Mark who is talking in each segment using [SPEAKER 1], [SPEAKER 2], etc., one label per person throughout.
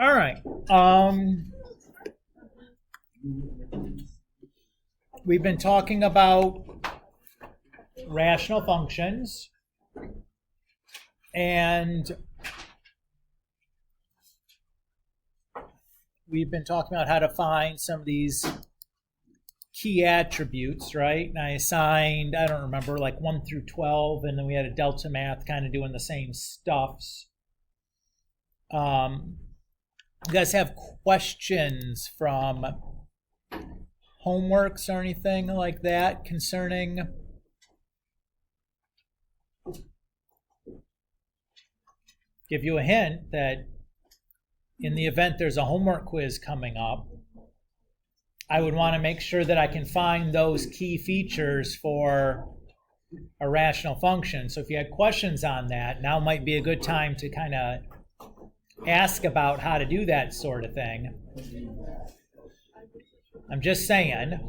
[SPEAKER 1] All right. We've been talking about rational functions, and we've been talking about how to find some of these key attributes, right? And I assigned, I don't remember, like 1 through 12, and then we had a delta math kind of doing the same stuffs. You guys have questions from homeworks or anything like that concerning give you a hint that in the event there's a homework quiz coming up, I would want to make sure that I can find those key features for a rational function. So if you had questions on that, now might be a good time to kind of ask about how to do that sort of thing. I'm just saying.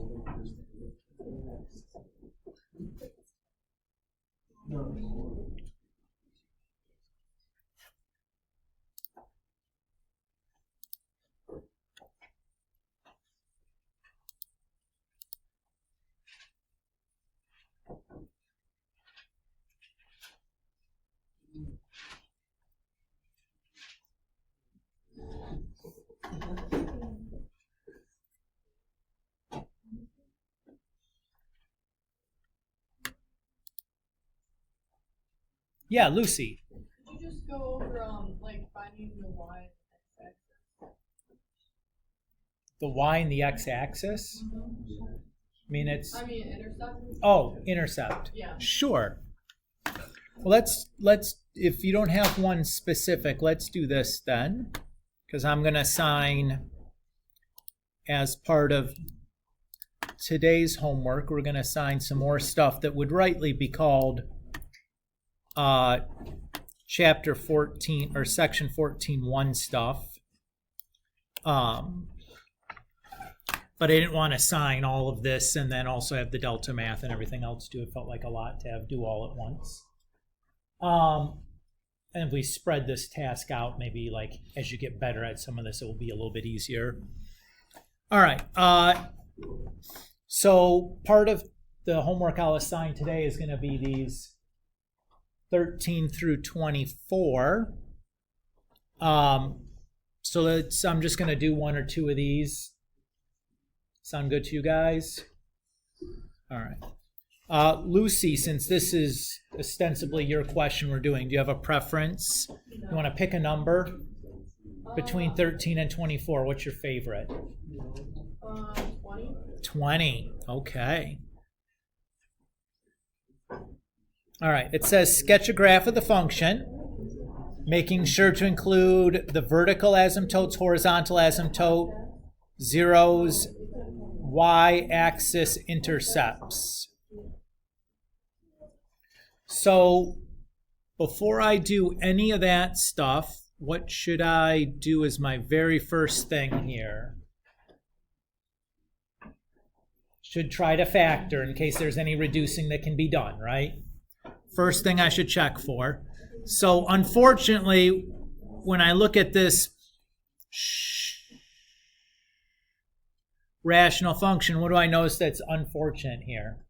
[SPEAKER 1] Yeah, Lucy.
[SPEAKER 2] Could you just go over like finding the y and the x-axis?
[SPEAKER 1] The y and the x-axis? I mean
[SPEAKER 2] intercept.
[SPEAKER 1] Oh, intercept.
[SPEAKER 2] Yeah.
[SPEAKER 1] Sure. Well, let's if you don't have one specific, let's do this then, because I'm going to assign as part of today's homework, we're going to assign some more stuff that would rightly be called chapter 14 or section 14.1 stuff. But I didn't want to assign all of this and then also have the delta math and everything else too. It felt like a lot to do all at once. And if we spread this task out, maybe like as you get better at some of this, it will be a little bit easier. All right. So part of the homework I'll assign today is going to be these 13 through 24. I'm just going to do one or two of these. Sound good to you guys? All right. Lucy, since this is ostensibly your question we're doing, do you have a preference? You want to pick a number between 13 and 24? What's your favorite?
[SPEAKER 2] 20.
[SPEAKER 1] 20. Okay. All right. It says sketch a graph of the function, making sure to include the vertical asymptotes, horizontal asymptote, zeros, y-axis intercepts. So before I do any of that stuff, what should I do as my very first thing here? Should try to factor in case there's any reducing that can be done, right? First thing I should check for. So unfortunately, when I look at this rational function, what do I notice that's unfortunate here?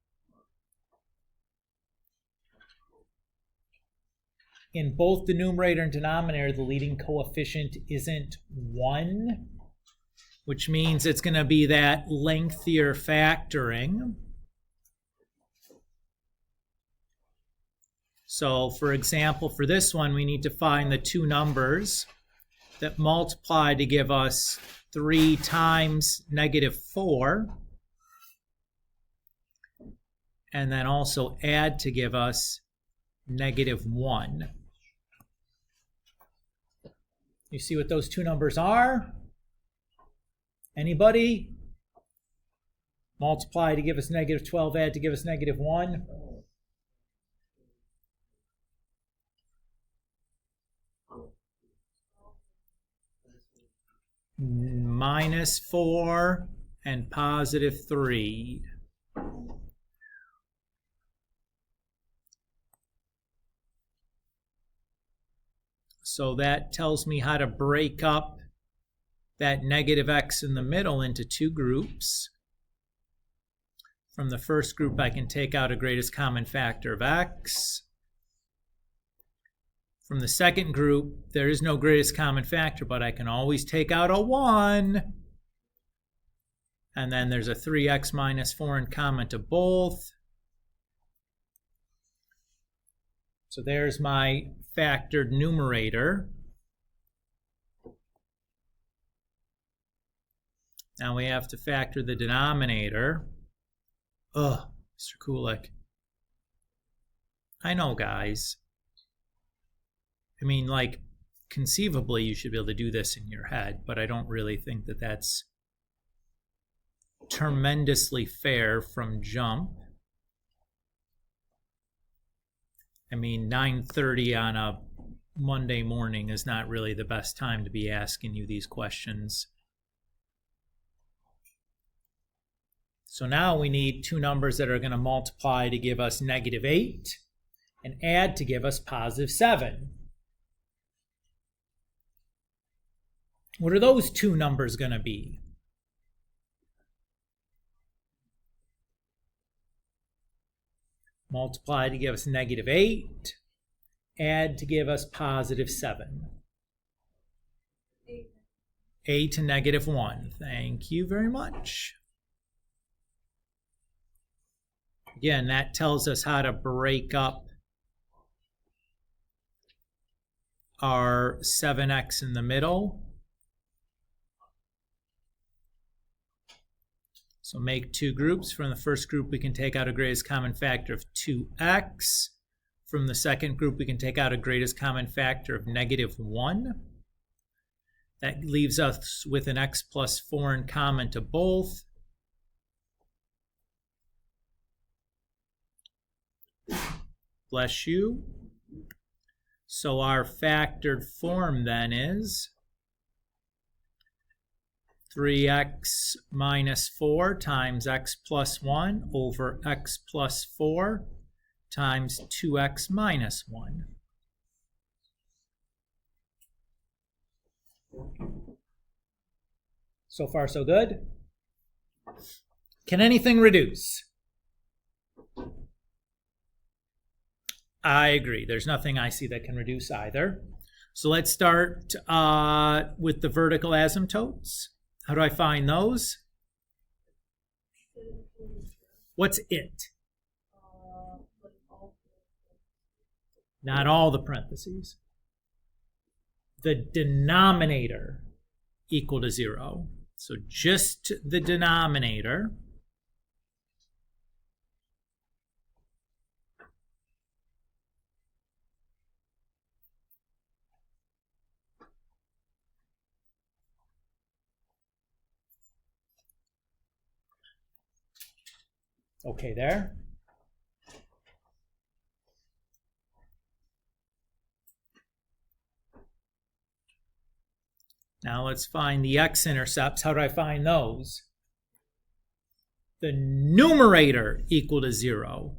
[SPEAKER 1] In both the numerator and denominator, the leading coefficient isn't 1, which means it's going to be that lengthier factoring. So, for example, for this one, we need to find the two numbers that multiply to give us 3 times -4, and then also add to give us -1. You see what those two numbers are? Anybody? Multiply to give us -12, add to give us -1. -4 and +3. So that tells me how to break up that negative x in the middle into two groups. From the first group, I can take out a greatest common factor of x. From the second group, there is no greatest common factor, but I can always take out a 1. And then there's a 3x minus 4 in common to both. So there's my factored numerator. Now we have to factor the denominator. Ugh, Mr. Kulik. I know, guys. I mean, like, conceivably you should be able to do this in your head, but I don't really think that that's tremendously fair from jump. I mean, 9:30 on a Monday morning is not really the best time to be asking you these questions. So now we need two numbers that are going to multiply to give us -8 and add to give us +7. What are those two numbers going to be? Multiply to give us -8, add to give us +7. A to -1. Thank you very much. Again, that tells us how to break up our 7x in the middle. So make two groups. From the first group, we can take out a greatest common factor of 2x. From the second group, we can take out a greatest common factor of -1. That leaves us with an x plus 4 in common to both. Bless you. So our factored form then is 3x minus 4 times x plus 1 over x plus 4 times 2x minus 1. So far, so good. Can anything reduce? I agree. There's nothing I see that can reduce either. So let's start with the vertical asymptotes. How do I find those? What's it? Not all the parentheses. The denominator equal to 0. So just the denominator. Okay, there. Now let's find the x-intercepts. How do I find those? The numerator equal to 0.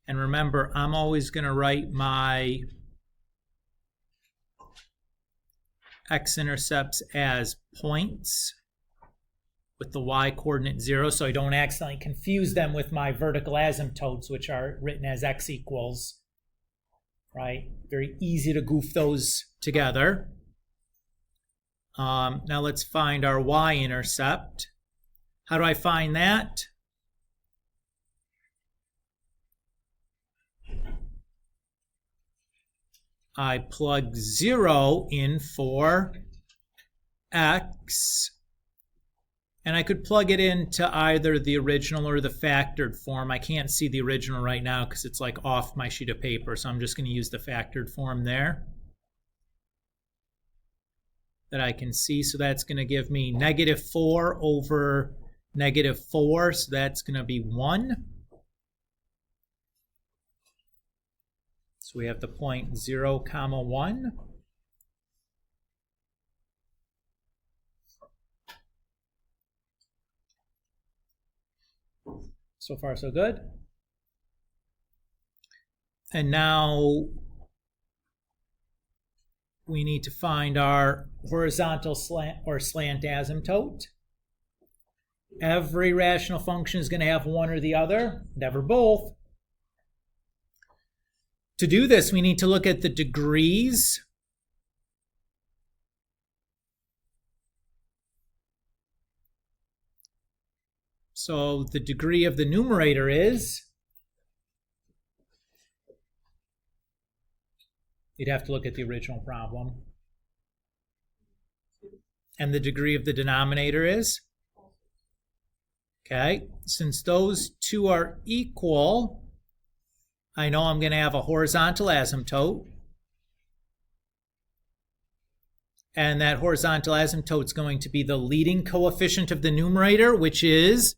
[SPEAKER 1] And remember, I'm always going to write my x-intercepts as points with the y-coordinate 0, so I don't accidentally confuse them with my vertical asymptotes, which are written as x equals, right? Very easy to goof those together. Now let's find our y-intercept. How do I find that? I plug 0 in for x, and I could plug it into either the original or the factored form. I can't see the original right now because it's like off my sheet of paper, so I'm just going to use the factored form there that I can see. So that's going to give me -4 over -4, so that's going to be 1. So we have the point 0, 1. So far, so good. And now we need to find our horizontal slant or slant asymptote. Every rational function is going to have one or the other, never both. To do this, we need to look at the degrees. So the degree of the numerator is, you'd have to look at the original problem. And the degree of the denominator is? Okay, since those two are equal, I know I'm going to have a horizontal asymptote. And that horizontal asymptote is going to be the leading coefficient of the numerator, which is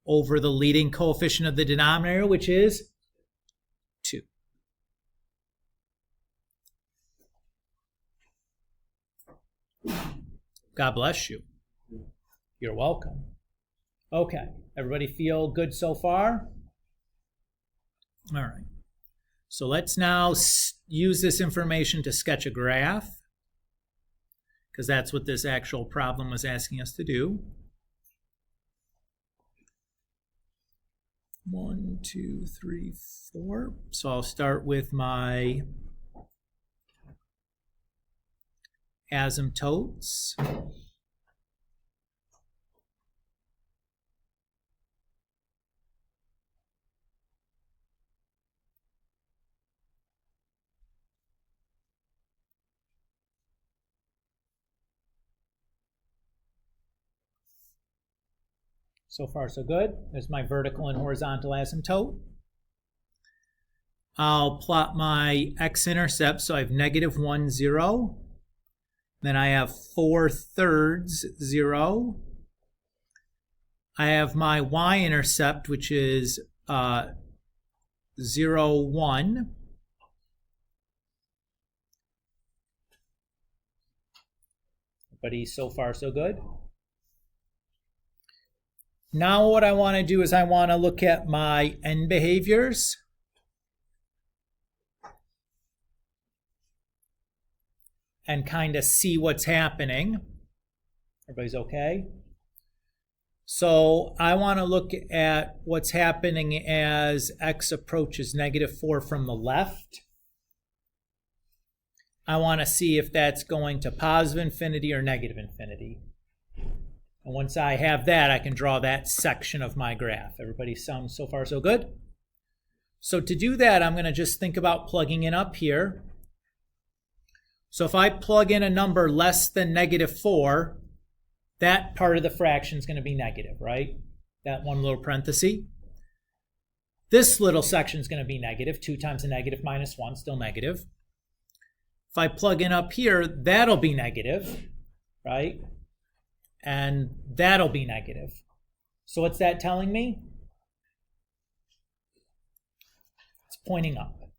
[SPEAKER 1] over the leading coefficient of the denominator, which is 2. God bless you. You're welcome. Okay, everybody feel good so far? All right. So let's now use this information to sketch a graph, because that's what this actual problem was asking us to do. 1, 2, 3, 4. So I'll start with my asymptotes. So far, so good. There's my vertical and horizontal asymptote. I'll plot my x-intercept, so I have -1, 0. Then I have 4/3, 0. I have my y-intercept, which is 0, 1. Everybody so far, so good? Now what I want to do is I want to look at my end behaviors. And kind of see what's happening. Everybody's okay? So I want to look at what's happening as x approaches -4 from the left. I want to see if that's going to positive infinity or negative infinity. And once I have that, I can draw that section of my graph. Everybody sounds so far so good? So to do that, I'm going to just think about plugging in up here. So if I plug in a number less than -4, that part of the fraction is going to be negative, right? That one little parenthesis. This little section is going to be negative. 2 times a negative minus 1, still negative. If I plug in up here, that'll be negative, right? And that'll be negative. So what's that telling me? It's pointing up.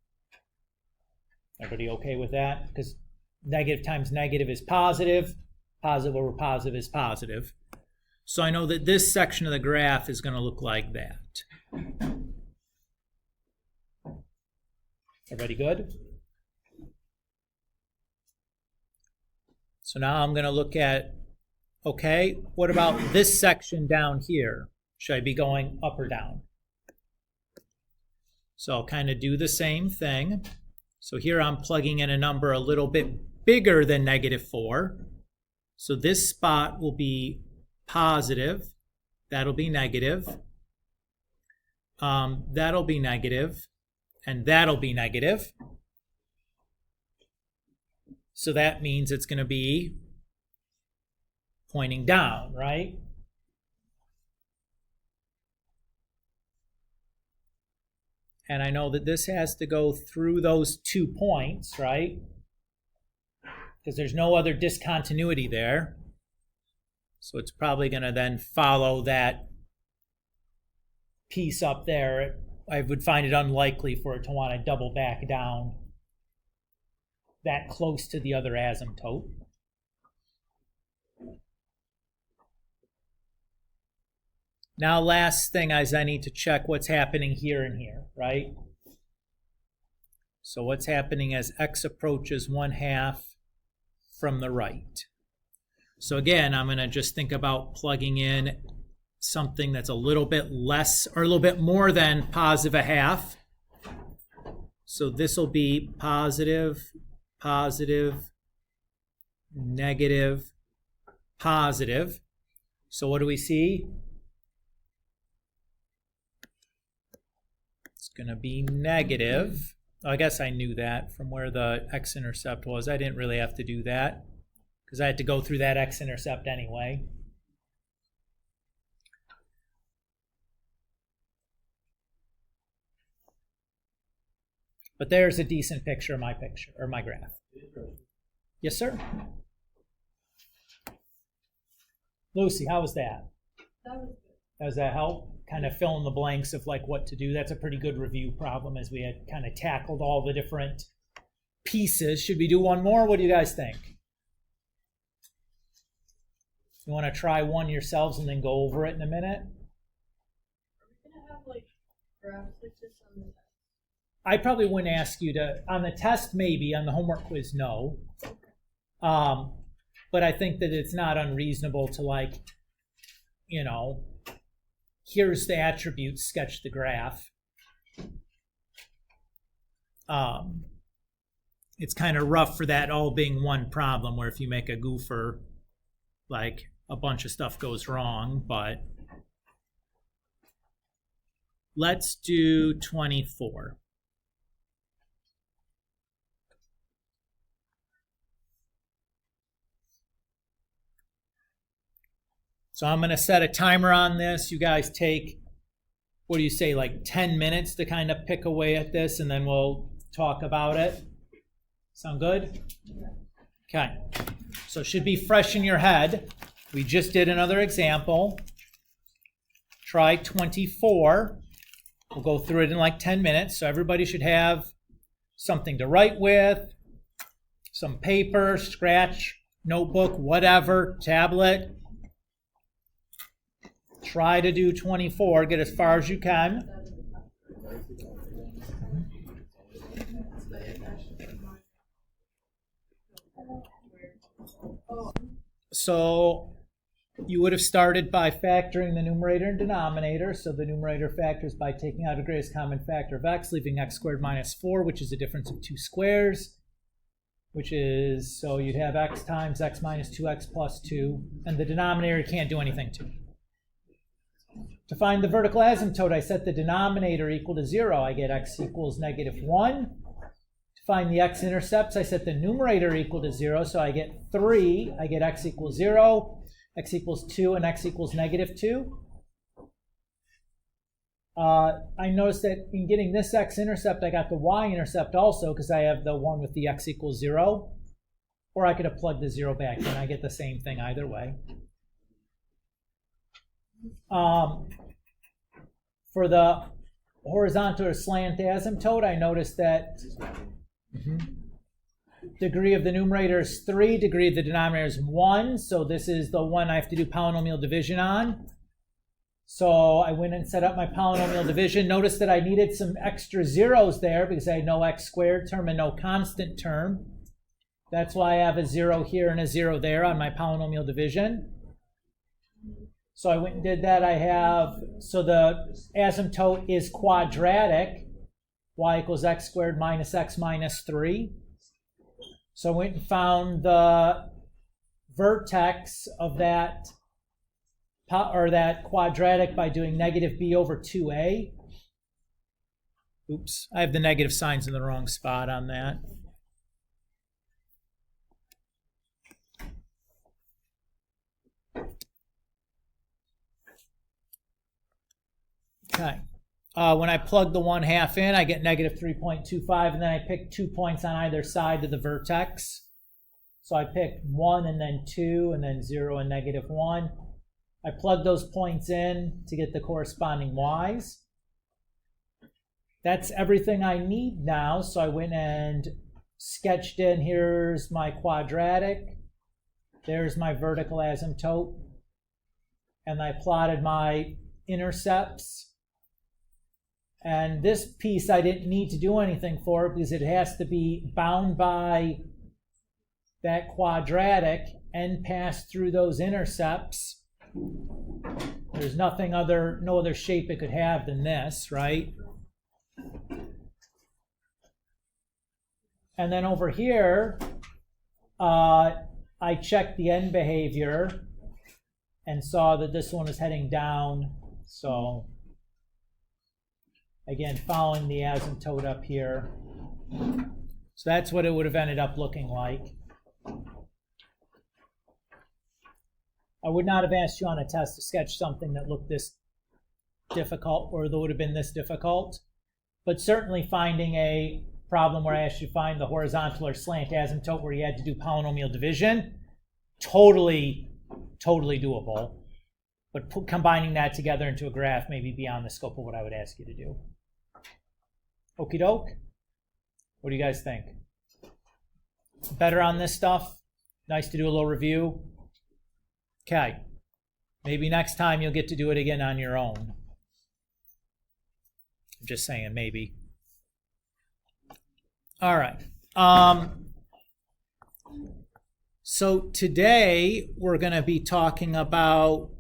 [SPEAKER 1] Everybody okay with that? Because negative times negative is positive. Positive over positive is positive. So I know that this section of the graph is going to look like that. Everybody good? So now I'm going to look at, okay, what about this section down here? Should I be going up or down? So I'll kind of do the same thing. So here I'm plugging in a number a little bit bigger than -4. So this spot will be positive. That'll be negative. That'll be negative. And that'll be negative. So that means it's going to be pointing down, right? And I know that this has to go through those 2 points, right? Because there's no other discontinuity there. So it's probably going to then follow that piece up there. I would find it unlikely for it to want to double back down that close to the other asymptote. Now last thing is I need to check what's happening here and here, right? So what's happening as x approaches 1/2 from the right. So again, I'm going to just think about plugging in something that's a little bit less or a little bit more than positive 1/2. So this will be positive, positive, negative, positive. So what do we see? It's going to be negative. I guess I knew that from where the x-intercept was. I didn't really have to do that because I had to go through that x-intercept anyway. But there's a decent picture of my graph. Yes, sir? Lucy, how was that?
[SPEAKER 2] That was good.
[SPEAKER 1] Does that help? Kind of fill in the blanks of like what to do. That's a pretty good review problem as we had kind of tackled all the different pieces. Should we do one more? What do you guys think? You want to try one yourselves and then go over it in a minute?
[SPEAKER 2] Are we gonna have like graphs like this on the test?
[SPEAKER 1] I probably wouldn't ask you to, on the test maybe, on the homework quiz no. But I think that it's not unreasonable to like, you know, here's the attributes, sketch the graph. It's kind of rough for that all being one problem where if you make a goofer, like a bunch of stuff goes wrong, but let's do 24. So I'm going to set a timer on this. You guys take, what do you say, like 10 minutes to kind of pick away at this, and then we'll talk about it. Sound good? Okay. So it should be fresh in your head. We just did another example. Try 24. We'll go through it in like 10 minutes. So everybody should have something to write with, some paper, scratch, notebook, whatever, tablet. Try to do 24, get as far as you can. So you would have started by factoring the numerator and denominator. So the numerator factors by taking out the greatest common factor of x, leaving x squared minus 4, which is the difference of two squares, which is, so you'd have x times x minus 2x plus 2, and the denominator you can't do anything to. To find the vertical asymptote, I set the denominator equal to 0. I get x equals negative 1. To find the x-intercepts, I set the numerator equal to 0, so I get 3. I get x equals 0, x equals 2, and x equals negative 2. I noticed that in getting this x-intercept, I got the y-intercept also because I have the one with the x equals 0. Or I could have plugged the 0 back in. I get the same thing either way. For the horizontal or slant asymptote, I noticed that degree of the numerator is 3, degree of the denominator is 1, so this is the one I have to do polynomial division on. So I went and set up my polynomial division. Notice that I needed some extra zeros there because I had no x squared term and no constant term. That's why I have a 0 here and a 0 there on my polynomial division. So I went and did that. I have, so the asymptote is quadratic, y equals x squared minus x minus 3. So I went and found the vertex of that, or that quadratic by doing negative b over 2a. Oops, I have the negative signs in the wrong spot on that. Okay. When I plug the 1/2 in, I get negative 3.25, and then I pick 2 points on either side of the vertex. So I pick 1 and then 2 and then 0 and negative 1. I plug those points in to get the corresponding y's. That's everything I need now. So I went and sketched in, here's my quadratic. There's my vertical asymptote. And I plotted my intercepts. And this piece I didn't need to do anything for because it has to be bound by that quadratic and pass through those intercepts. There's no other shape it could have than this, right? And then over here, I checked the end behavior and saw that this one is heading down. So again, following the asymptote up here. So that's what it would have ended up looking like. I would not have asked you on a test to sketch something that looked this difficult or that would have been this difficult. But certainly finding a problem where I asked you to find the horizontal or slant asymptote where you had to do polynomial division, totally doable. But combining that together into a graph may be beyond the scope of what I would ask you to do. Okie doke? What do you guys think? Better on this stuff? Nice to do a little review? Okay. Maybe next time you'll get to do it again on your own. I'm just saying, maybe. All right. So today we're going to be talking about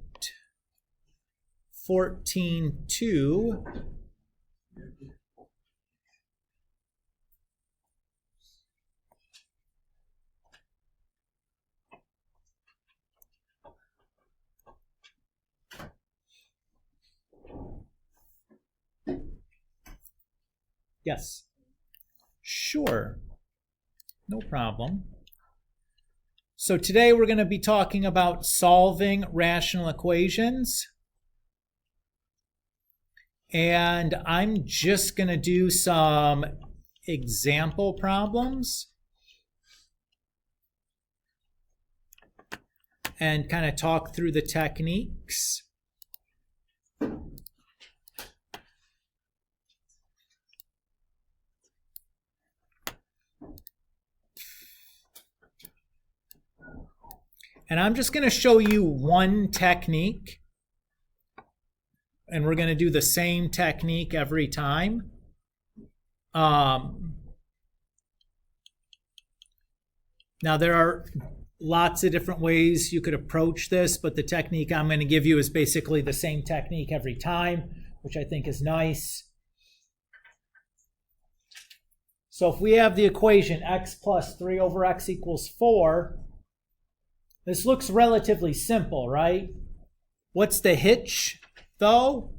[SPEAKER 1] 14.2. Yes. Sure. No problem. So today we're going to be talking about solving rational equations. And I'm just going to do some example problems and kind of talk through the techniques. And I'm just going to show you one technique. And we're going to do the same technique every time. Now, there are lots of different ways you could approach this, but the technique I'm going to give you is basically the same technique every time, which I think is nice. So if we have the equation x plus 3 over x equals 4, this looks relatively simple, right? What's the hitch, though?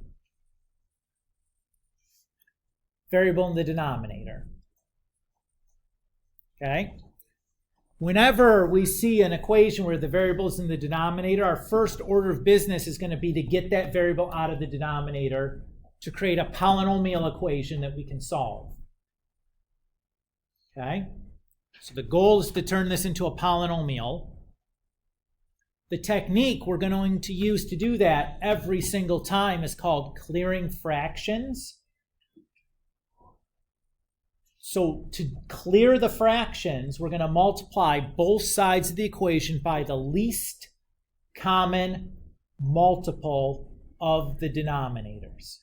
[SPEAKER 1] Variable in the denominator. Okay? Whenever we see an equation where the variable is in the denominator, our first order of business is going to be to get that variable out of the denominator to create a polynomial equation that we can solve. Okay? So the goal is to turn this into a polynomial. The technique we're going to use to do that every single time is called clearing fractions. So to clear the fractions, we're going to multiply both sides of the equation by the least common multiple of the denominators.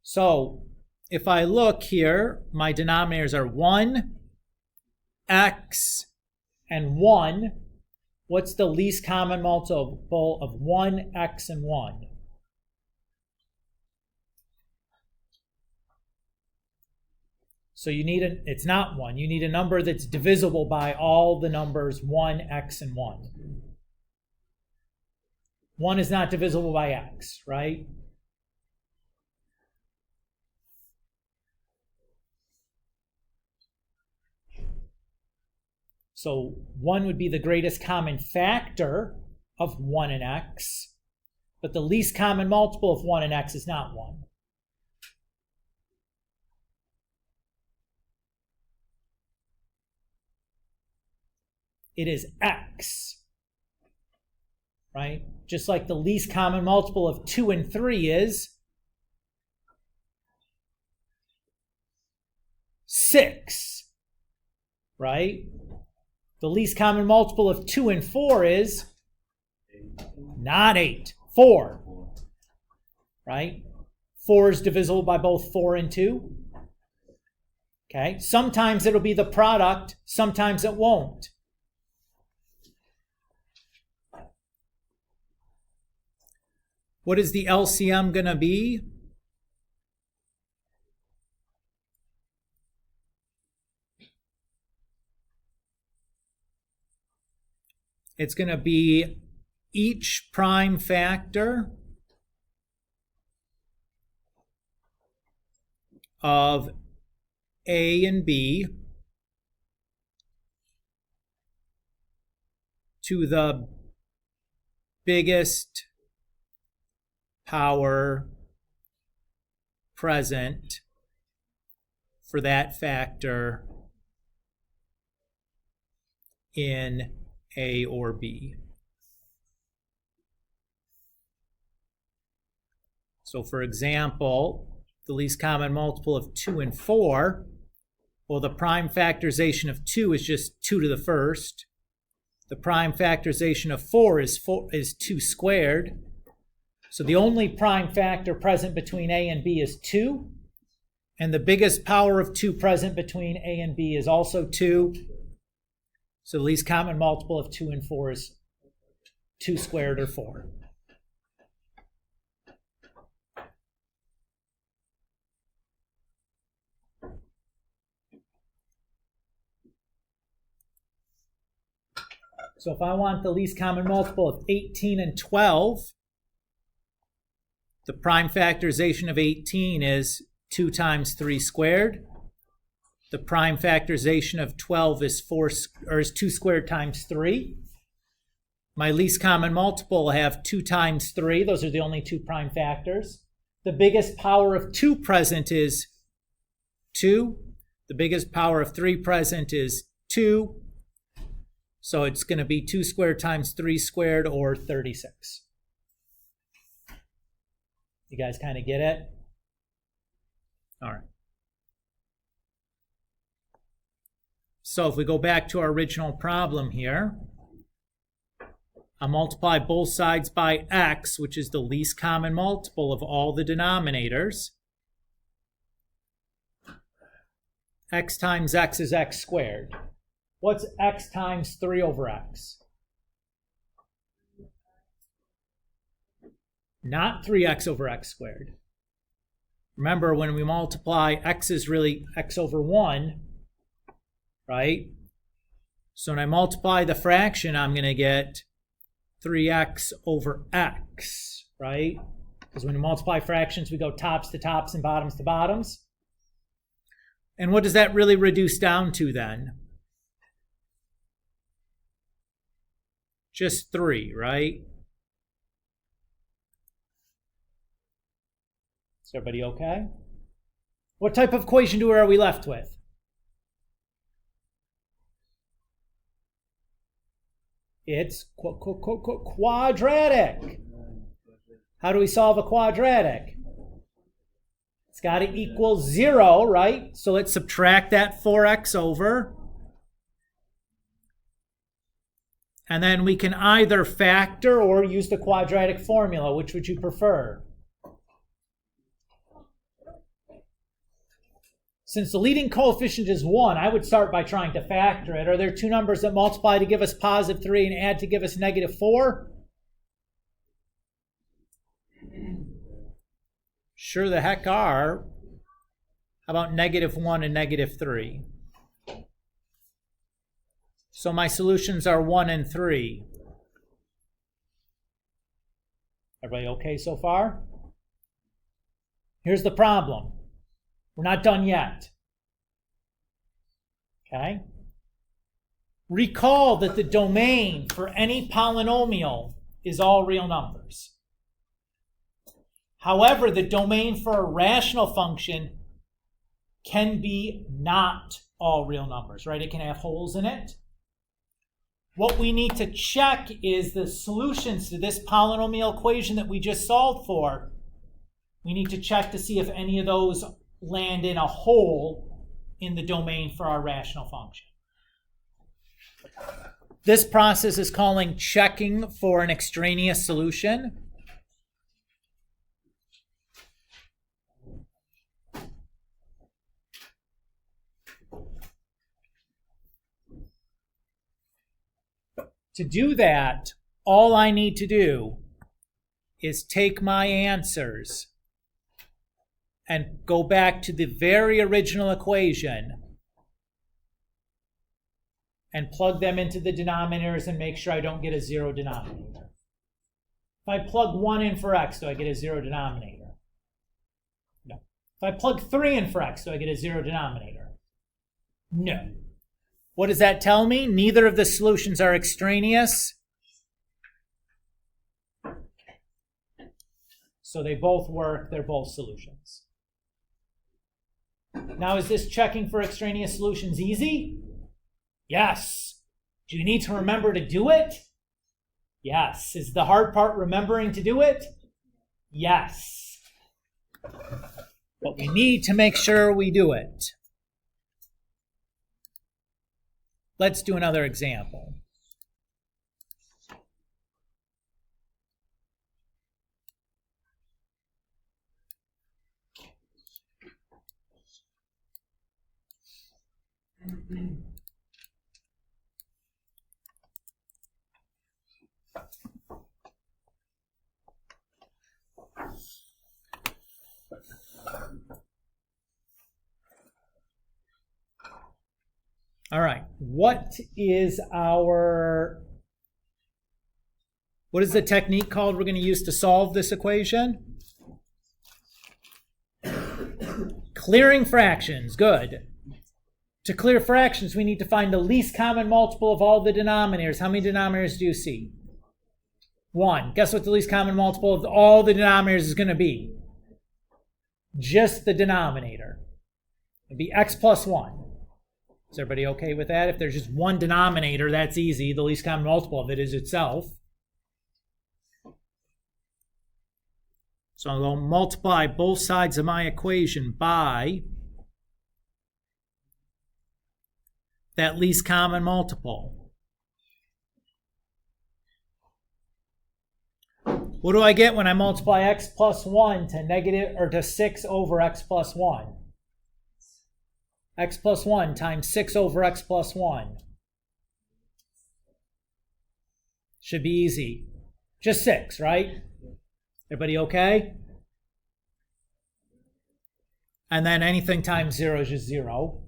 [SPEAKER 1] So if I look here, my denominators are 1, x, and 1. What's the least common multiple of 1, x, and 1? So you need it's not 1. You need a number that's divisible by all the numbers 1, x, and 1. 1 is not divisible by x, right? So 1 would be the greatest common factor of 1 and x, but the least common multiple of 1 and x is not 1. It is x. right? Just like the least common multiple of 2 and 3 is 6, right? The least common multiple of 2 and 4 is not 8, 4, right? 4 is divisible by both 4 and 2. Okay, sometimes it'll be the product, sometimes it won't. What is the LCM going to be? It's going to be each prime factor of A and B to the biggest power present for that factor in A or B. So for example, the least common multiple of 2 and 4, well, the prime factorization of 2 is just 2 to the first. The prime factorization of 4 is 2 squared. So the only prime factor present between A and B is 2. And the biggest power of 2 present between A and B is also 2. So the least common multiple of 2 and 4 is 2 squared or 4. So if I want the least common multiple of 18 and 12, the prime factorization of 18 is 2 times 3 squared. The prime factorization of 12 is 2 squared times 3. My least common multiple will have 2 times 3. Those are the only 2 prime factors. The biggest power of 2 present is 2. The biggest power of 3 present is 2. So it's going to be 2 squared times 3 squared, or 36. You guys kind of get it? All right. So if we go back to our original problem here, I'll multiply both sides by x, which is the least common multiple of all the denominators. X times x is x squared. What's x times 3 over x? Not 3x over x squared. Remember, when we multiply, x is really x over 1, right? So when I multiply the fraction, I'm going to get 3x over x, right? Because when we multiply fractions, we go tops to tops and bottoms to bottoms. And what does that really reduce down to then? Just 3, right? Is everybody okay? What type of equation are we left with? It's quadratic. How do we solve a quadratic? It's got to equal 0, right? So let's subtract that 4x over. And then we can either factor or use the quadratic formula. Which would you prefer? Since the leading coefficient is 1, I would start by trying to factor it. Are there 2 numbers that multiply to give us positive 3 and add to give us negative 4? Sure the heck are. How about negative 1 and negative 3? So my solutions are 1 and 3. Everybody okay so far? Here's the problem. We're not done yet. Okay? Recall that the domain for any polynomial is all real numbers. However, the domain for a rational function can be not all real numbers, right? It can have holes in it. what we need to check is the solutions to this polynomial equation that we just solved for. We need to check to see if any of those land in a hole in the domain for our rational function. This process is calling checking for an extraneous solution. To do that, all I need to do is take my answers and go back to the very original equation and plug them into the denominators and make sure I don't get a zero denominator. If I plug 1 in for x, do I get a zero denominator? No. If I plug 3 in for x, do I get a zero denominator? No. What does that tell me? Neither of the solutions are extraneous. So they both work, they're both solutions. Now, is this checking for extraneous solutions easy? Yes. Do you need to remember to do it? Yes. Is the hard part remembering to do it? Yes. But we need to make sure we do it. Let's do another example. All right, what is the technique called we're going to use to solve this equation? Clearing fractions, good. To clear fractions, we need to find the least common multiple of all the denominators. How many denominators do you see? 1. Guess what the least common multiple of all the denominators is going to be? Just the denominator. It'd be x plus 1. Is everybody okay with that? If there's just one denominator, that's easy. The least common multiple of it is itself. So I'm going to multiply both sides of my equation by that least common multiple. What do I get when I multiply x plus 1 to 6 over x plus 1? X plus 1 times 6 over x plus 1. Should be easy. Just 6, right? Everybody okay? And then anything times 0 is just 0.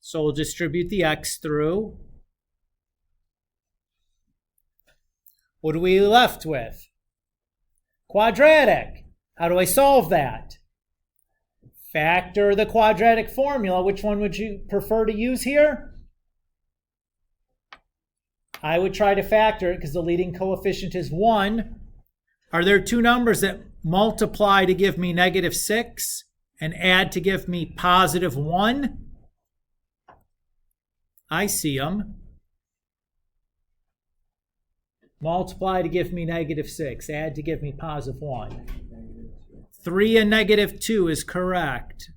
[SPEAKER 1] So we'll distribute the x through. What are we left with? Quadratic. How do I solve that? Factor the quadratic formula. Which one would you prefer to use here? I would try to factor it because the leading coefficient is 1. Are there two numbers that multiply to give me -6 and add to give me +1? I see them. Multiply to give me -6, add to give me +1. 3 and -2 is correct.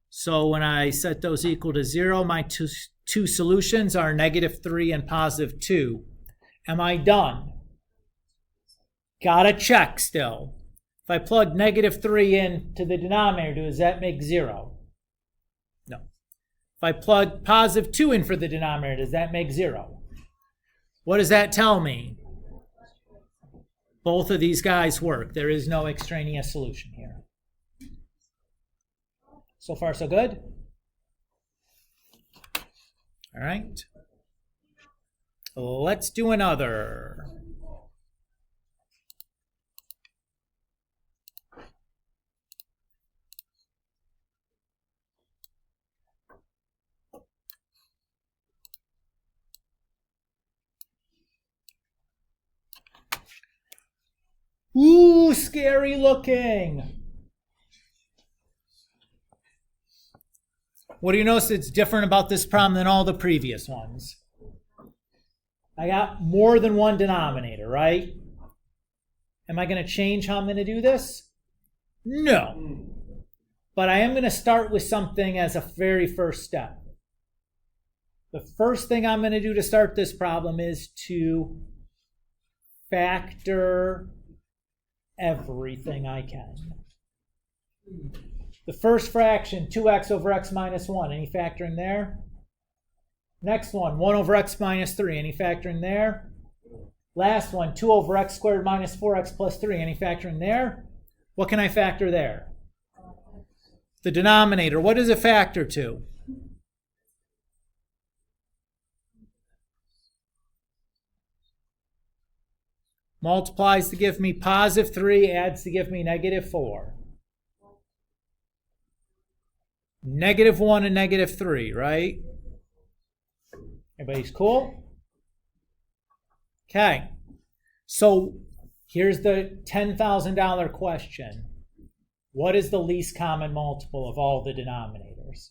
[SPEAKER 1] So when I set those equal to 0, my two solutions are -3 and +2. Am I done? Gotta check still. If I plug -3 into the denominator, does that make 0? No. If I plug +2 in for the denominator, does that make 0? What does that tell me? Both of these guys work. There is no extraneous solution here. So far, so good? All right. Let's do another. Ooh, scary looking. What do you notice that's different about this problem than all the previous ones? I got more than one denominator, right? Am I going to change how I'm going to do this? No. But I am going to start with something as a very first step. The first thing I'm going to do to start this problem is to factor everything I can. The first fraction, 2x over x minus 1. Any factoring there? Next one, 1 over x minus 3. Any factoring there? Last one, 2 over x squared minus 4x plus 3. Any factoring there? What can I factor there? The denominator. What does it factor to? Multiplies to give me positive 3, adds to give me negative 4. Negative 1 and negative 3, right? Everybody's cool? Okay. So here's the $10,000 question. What is the least common multiple of all the denominators?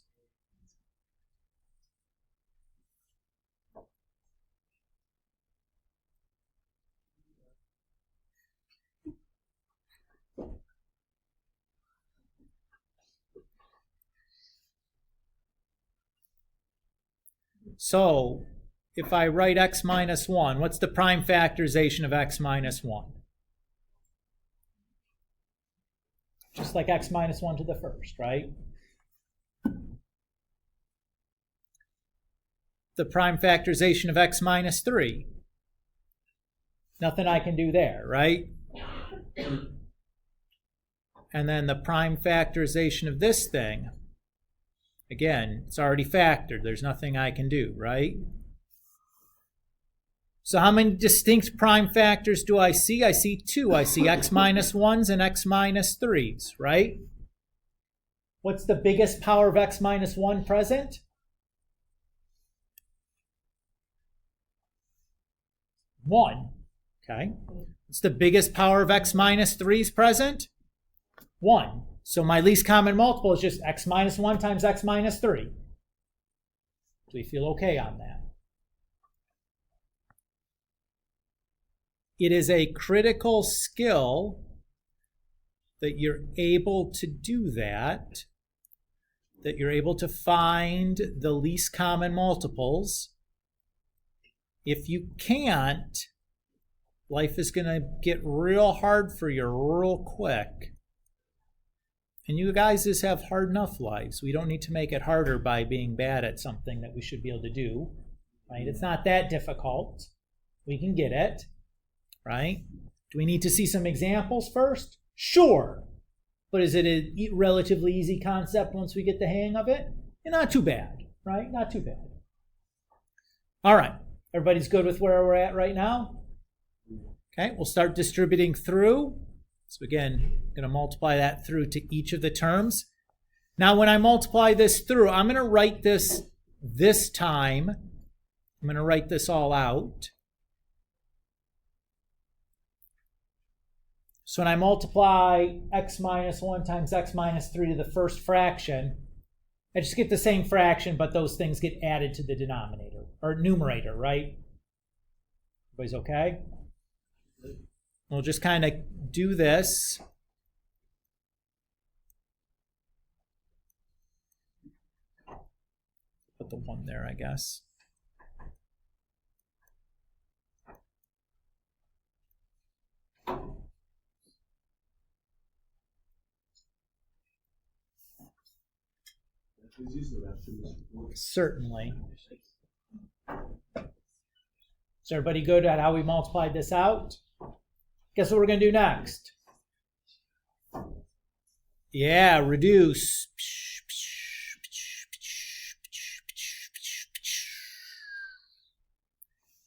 [SPEAKER 1] So, if I write x minus 1, what's the prime factorization of x minus 1? Just like x minus 1 to the first, right? The prime factorization of x minus 3. Nothing I can do there, right? And then the prime factorization of this thing. Again, it's already factored. There's nothing I can do, right? So how many distinct prime factors do I see? I see 2. I see x minus 1s and x minus 3s, right? What's the biggest power of x minus 1 present? 1. Okay. What's the biggest power of x minus 3s present? 1. So my least common multiple is just x minus 1 times x minus 3. Do we feel okay on that? It is a critical skill that you're able to do that you're able to find the least common multiples. If you can't, life is going to get real hard for you real quick. And you guys just have hard enough lives. We don't need to make it harder by being bad at something that we should be able to do, right? It's not that difficult. We can get it, right? Do we need to see some examples first? Sure. But is it a relatively easy concept once we get the hang of it? Not too bad, right? Not too bad. All right. Everybody's good with where we're at right now? Okay, we'll start distributing through. So again, I'm going to multiply that through to each of the terms. Now when I multiply this through, I'm going to write this time. I'm going to write this all out. So when I multiply x minus 1 times x minus 3 to the first fraction, I just get the same fraction, but those things get added to the denominator, or numerator, right? Everybody's okay? We'll just kind of do this. Put the 1 there, I guess. Certainly. Is everybody good at how we multiplied this out? Guess what we're going to do next? Yeah, reduce.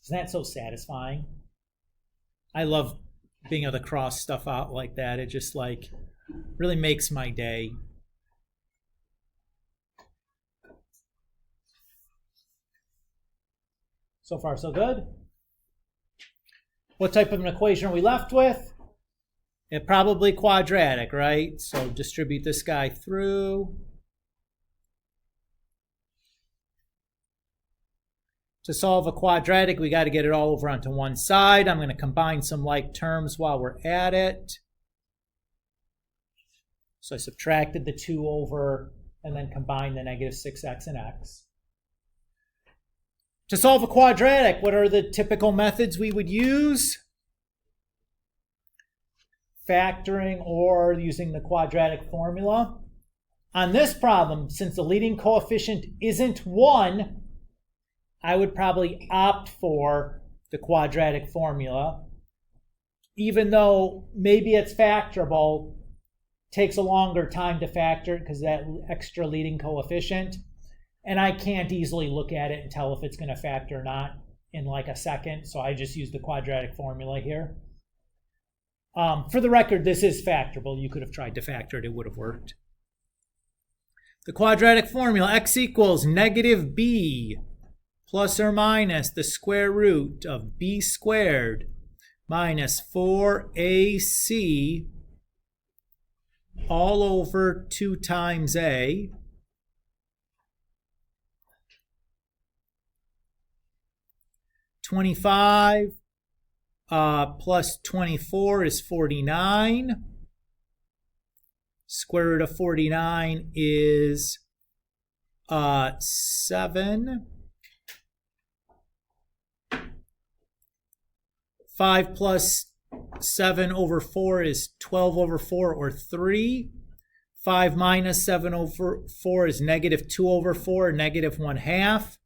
[SPEAKER 1] Isn't that so satisfying? I love being able to cross stuff out like that. It just really makes my day. So far, so good. What type of an equation are we left with? It probably quadratic, right? So distribute this guy through. To solve a quadratic, we got to get it all over onto one side. I'm going to combine some like terms while we're at it. So I subtracted the 2 over and then combined the negative 6x and x. To solve a quadratic, what are the typical methods we would use? Factoring or using the quadratic formula. On this problem, since the leading coefficient isn't 1, I would probably opt for the quadratic formula. Even though maybe it's factorable, takes a longer time to factor because that extra leading coefficient. And I can't easily look at it and tell if it's going to factor or not in like a second. So I just use the quadratic formula here. For the record, this is factorable. You could have tried to factor it. It would have worked. The quadratic formula, x equals negative b plus or minus the square root of b squared minus 4ac all over 2 times a (25) plus 24 is 49. Square root of 49 is 7. 5 plus 7 over 4 is 12 over 4, or 3. 5 minus 7 over 4 is negative 2 over 4, or negative 1/2.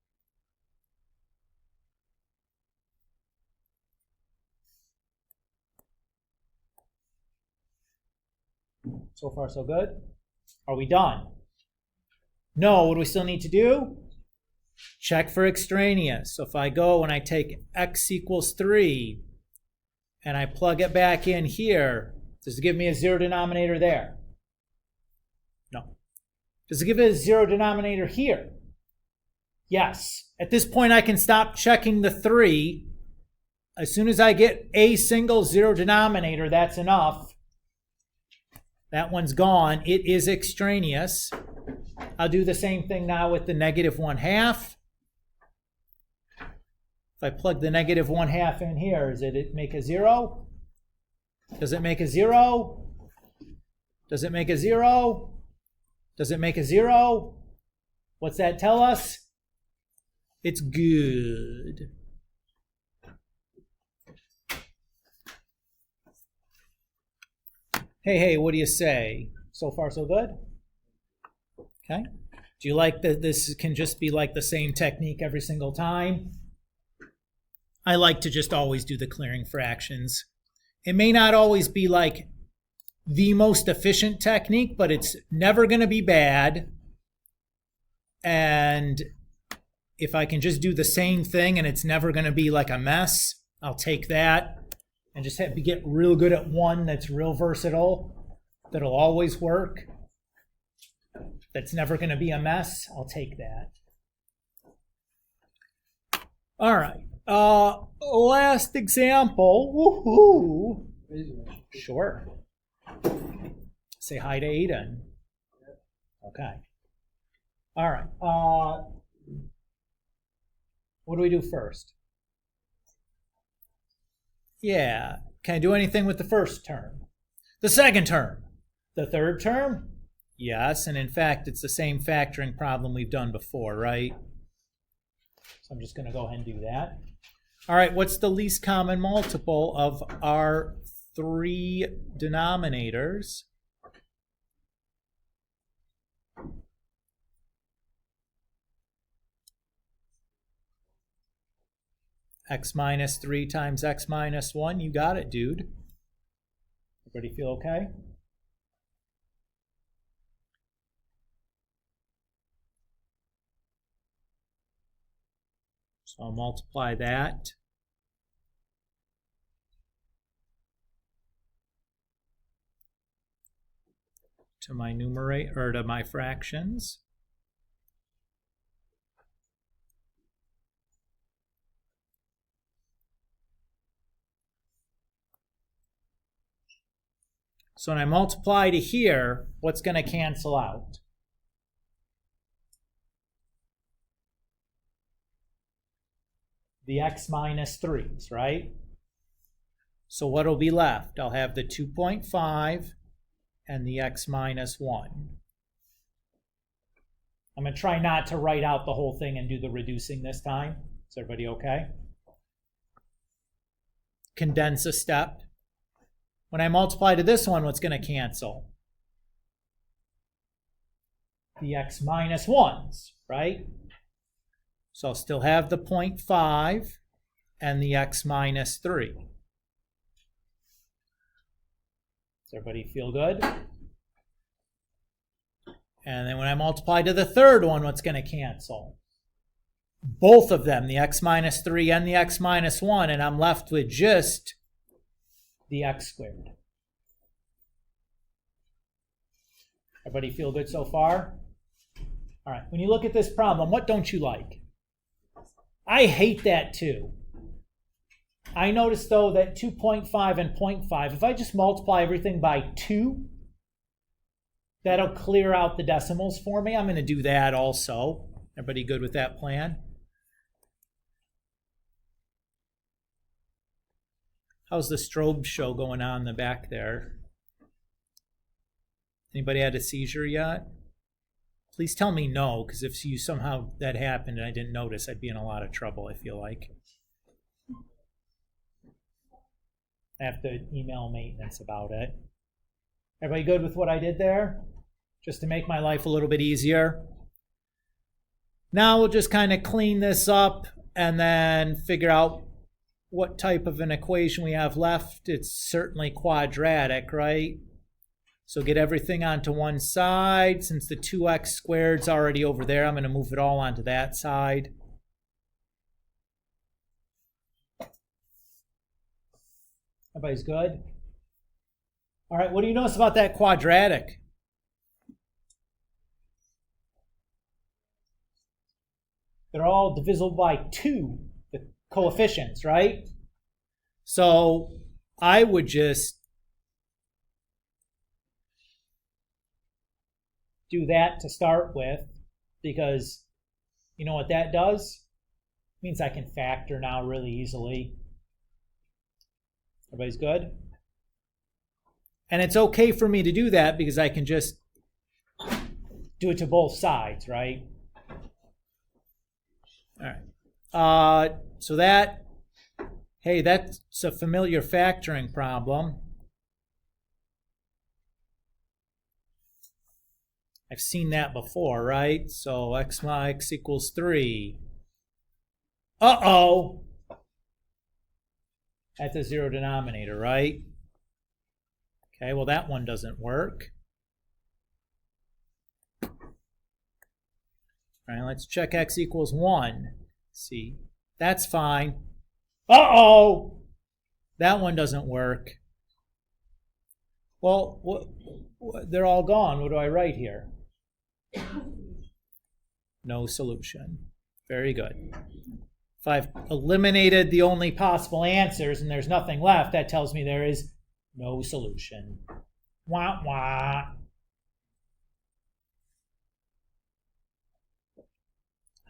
[SPEAKER 1] So far, so good. Are we done? No, what do we still need to do? Check for extraneous. So if I go and I take x equals 3 and I plug it back in here, does it give me a 0 denominator there? No. Does it give it a 0 denominator here? Yes. At this point, I can stop checking the 3. As soon as I get a single 0 denominator, that's enough. That one's gone. It is extraneous. I'll do the same thing now with the negative 1/2. If I plug the negative 1/2 in here, does it make a 0? Does it make a 0? Does it make a 0? Does it make a 0? What's that tell us? It's good. Hey, what do you say? So far, so good? Okay. Do you like that this can just be like the same technique every single time? I like to just always do the clearing fractions. It may not always be like the most efficient technique, but it's never going to be bad. And if I can just do the same thing and it's never going to be like a mess, I'll take that. And just have to get real good at one that's real versatile, that'll always work, that's never going to be a mess. I'll take that. All right. Last example. Woohoo! Sure. Say hi to Aiden. Okay. All right. What do we do first? Yeah. Can I do anything with the first term? The second term? The third term? Yes, and in fact, it's the same factoring problem we've done before, right? So I'm just going to go ahead and do that. All right, what's the least common multiple of our 3 denominators? X minus 3 times x minus 1. You got it, dude. Everybody feel okay? So I'll multiply that. To my numerator, or to my fractions. So when I multiply to here, what's going to cancel out? the x minus 3's, right? So what will be left? I'll have the 2.5 and the x minus 1. I'm going to try not to write out the whole thing and do the reducing this time. Is everybody okay? Condense a step. When I multiply to this one, what's going to cancel? The x minus 1's, right? So I'll still have the 0.5 and the x minus 3. Does everybody feel good? And then when I multiply to the third one, what's going to cancel? Both of them, the x minus 3 and the x minus 1, and I'm left with just the x squared. Everybody feel good so far? All right, when you look at this problem, what don't you like? I hate that too. I noticed though that 2.5 and 0.5, if I just multiply everything by 2, that'll clear out the decimals for me. I'm going to do that also. Everybody good with that plan? How's the strobe show going on in the back there? Anybody had a seizure yet? Please tell me no, because if you somehow that happened and I didn't notice, I'd be in a lot of trouble, I feel like. I have to email maintenance about it. Everybody good with what I did there? Just to make my life a little bit easier. Now we'll just kind of clean this up and then figure out what type of an equation we have left. It's certainly quadratic, right? So get everything onto one side. Since the 2x squared's already over there, I'm going to move it all onto that side. Everybody's good? All right, what do you notice about that quadratic? They're all divisible by 2, the coefficients, right? So I would just do that to start with, because you know what that does? It means I can factor now really easily. Everybody's good? And it's okay for me to do that because I can just do it to both sides, right? All right. So that, hey, that's a familiar factoring problem. I've seen that before, right? So x equals 3. Uh-oh! That's a zero denominator, right? Okay, well that one doesn't work. All right, let's check x equals 1. See, that's fine. Uh-oh! That one doesn't work. Well, they're all gone. What do I write here? No solution. Very good. If I've eliminated the only possible answers and there's nothing left, that tells me there is no solution. Wah, wah.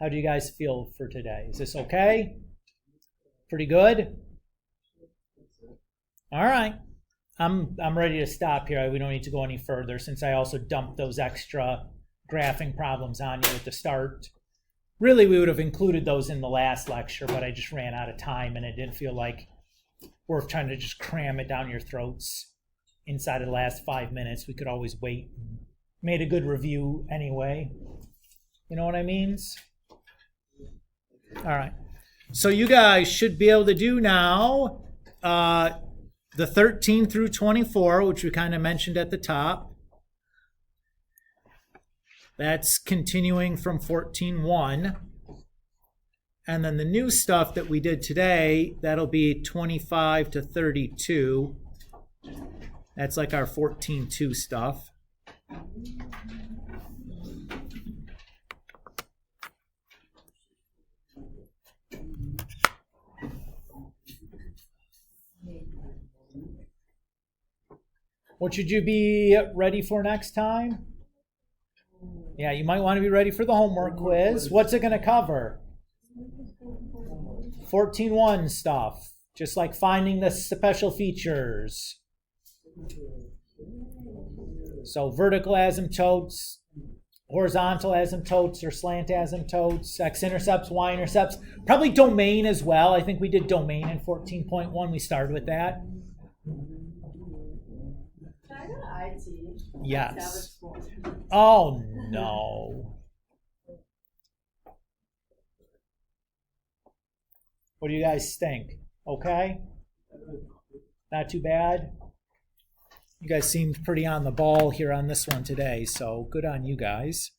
[SPEAKER 1] How do you guys feel for today? Is this okay? Pretty good? All right. I'm ready to stop here. We don't need to go any further since I also dumped those extra graphing problems on you at the start. Really, we would have included those in the last lecture, but I just ran out of time and it didn't feel like worth trying to just cram it down your throats inside of the last 5 minutes. We could always wait and made a good review anyway. You know what I mean? All right. So you guys should be able to do now the 13 through 24, which we kind of mentioned at the top. That's continuing from 14.1. And then the new stuff that we did today, that'll be 25 to 32. That's like our 14.2 stuff. What should you be ready for next time? Yeah, you might want to be ready for the homework quiz. What's it going to cover? 14.1 stuff, just like finding the special features. So vertical asymptotes, horizontal asymptotes or slant asymptotes, x-intercepts, y-intercepts. Probably domain as well. I think we did domain in 14.1. We started with that.
[SPEAKER 2] Can I go to IT?
[SPEAKER 1] Yes. Oh, no. What do you guys think? Okay? Not too bad? You guys seemed pretty on the ball here on this one today, so good on you guys.